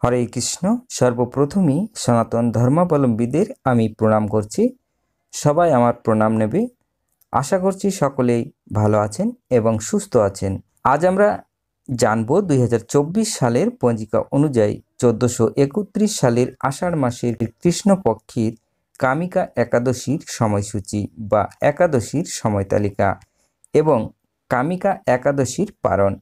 হরে কৃষ্ণ। সর্বপ্রথমই সনাতন ধর্মাবলম্বীদের আমি প্রণাম করছি। সবাই আমার প্রণাম নেবে। আশা করছি সকলেই ভালো আছেন এবং সুস্থ আছেন। আজ আমরা জানব 2024 সালের পঞ্জিকা অনুযায়ী 1431 সালের আষাঢ় মাসের কৃষ্ণপক্ষের কামিকা একাদশীর সময়সূচি বা একাদশীর সময় তালিকা এবং কামিকা একাদশীর পারণ।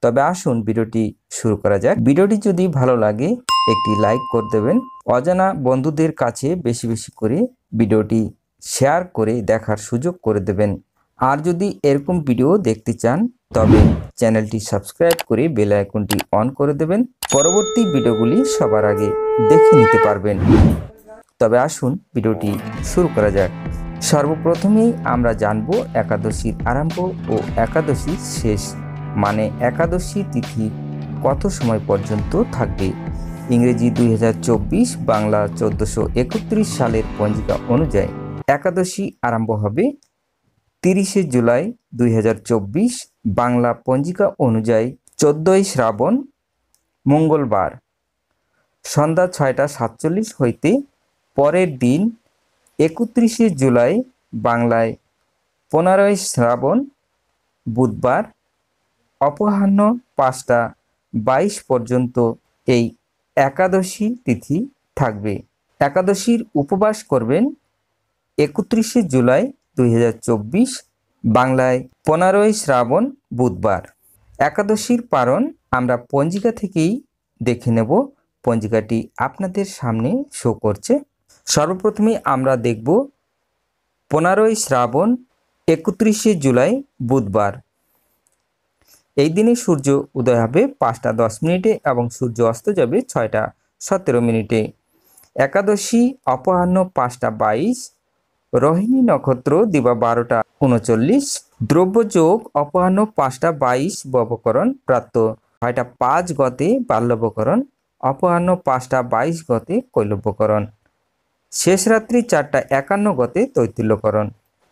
তবে আসুন ভিডিওটি শুরু করা যাক। ভিডিওটি যদি ভালো লাগে একটি লাইক করে দেবেন। অজানা বন্ধুদের কাছে বেশি বেশি করে ভিডিওটি শেয়ার করে দেখার সুযোগ করে দেবেন। আর যদি এরকম ভিডিও দেখতে চান তবে চ্যানেলটি সাবস্ক্রাইব করে বেল আইকনটি অন করে দেবেন। পরবর্তী ভিডিওগুলি সবার আগে দেখে নিতে পারবেন। তবে আসুন ভিডিওটি শুরু করা যাক। সর্বপ্রথমেই আমরা জানব একাদশীর আরম্ভ ও একাদশীর শেষ, মানে একাদশী তিথি কত সময় পর্যন্ত থাকবে। ইংরেজি 2024, বাংলা 1431 সালের পঞ্জিকা অনুযায়ী একাদশী আরম্ভ হবে 30 জুলাই 2024, বাংলা পঞ্জিকা অনুযায়ী 14 শ্রাবণ মঙ্গলবার সন্ধ্যা 6টা 47 হইতে পরের দিন 31 জুলাই বাংলায় 15 শ্রাবণ বুধবার অপরাহ্ন 5টা 22 পর্যন্ত এই একাদশী তিথি থাকবে। একাদশীর উপবাস করবেন 31 জুলাই 2024, বাংলায় 15 শ্রাবণ বুধবার। একাদশীর পারণ আমরা পঞ্জিকা থেকেই দেখে নেব। পঞ্জিকাটি আপনাদের সামনে শো করছে। সর্বপ্রথমে আমরা দেখব 15 শ্রাবণ 31 জুলাই বুধবার। এই দিনে সূর্য উদয় হবে 5টা 10 এবং সূর্য অস্ত যাবে 6টা 17। একাদশী অপরাহ্ন 5টা 22, রোহিণী নক্ষত্র দিবা 12টা 39, দ্রব্যযোগ অপরাহ্ন 5টা 22 ববকরণ প্রাপ্ত 6টা 5 গতে বাল্যবকরণ অপরাহ্ন 5টা 22 গতে কৈলব্যকরণ শেষ রাত্রি 4টা 51 গতে তৈতুল্যকরণ।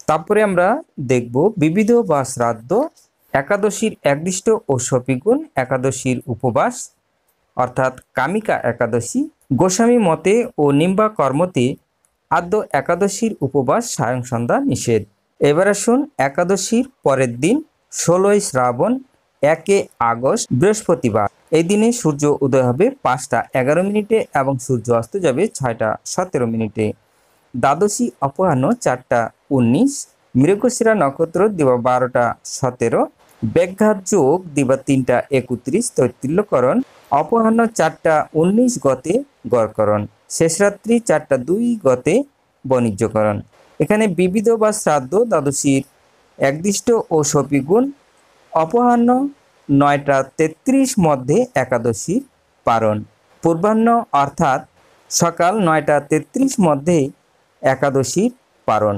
তারপরে আমরা দেখব বিবিধ বা শ্রাদ্ধ, একাদশীর একদিষ্ট ও সপিগুণ, একাদশীর উপবাস অর্থাৎ কামিকা একাদশী। গোস্বামী মতে ও নিম্বা কর্মতে আদ্য একাদশীর উপবাস সায়ং সন্ধ্যা নিষেধ। এবার আসুন একাদশীর পরের দিন 16 শ্রাবণ 1 আগস্ট বৃহস্পতিবার। এই দিনে সূর্য উদয় হবে 5টা 11 এবং সূর্য অস্ত যাবে 6টা 17। দ্বাদশী অপরাহ্ন 4টা 19, মৃগশিরা নক্ষত্র দিবা 12টা 17, ব্যাঘাত যোগ দিবা 3টা 31 তৈতুল্যকরণ অপরাহ্ন 4টা 19 গতে গড়করণ শেষ রাত্রি 4টা 2 গতে বাণিজ্যকরণ। এখানে বিবিধ বা শ্রাদ্ধ দ্বাদশীর একদিষ্ট ও সপিগুণ অপরাহ্ন 9টা 33 মধ্যে একাদশীর পারণ, পূর্বাহ্ন অর্থাৎ সকাল 9টা 33 মধ্যে একাদশীর পারণ।